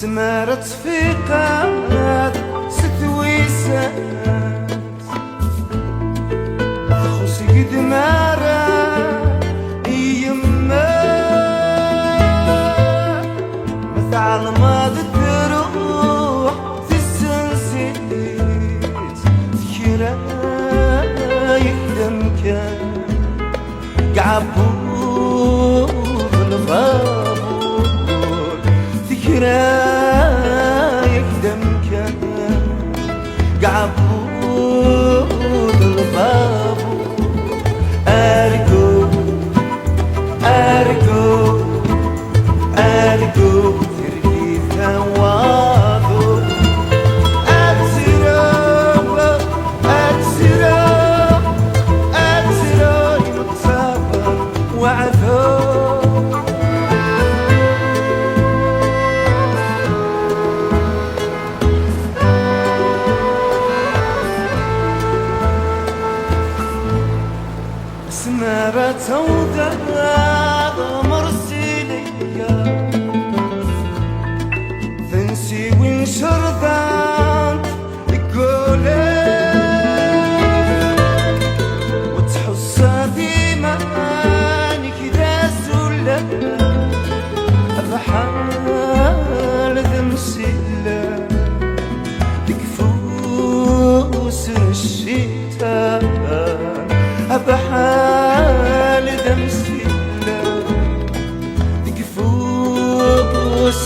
سمارت في قاد ستويسات خوسي قد مارا يما مثل ما تروح في السنسيت ذكرى يخدم كان قعبود الغابور ذكرى يخدم كان قعبود الغابور أرجو أرجو أرجو تركي ثواضو أتسرو أتسرو أتسرو يمتصابر وعثو سمارة سوداء مرسلية تنسي وينشر ذات القولة وتحس ديما كدا سلة بحال ذمسلة تكفوس الشتاء بحال دمسيلة تكفوس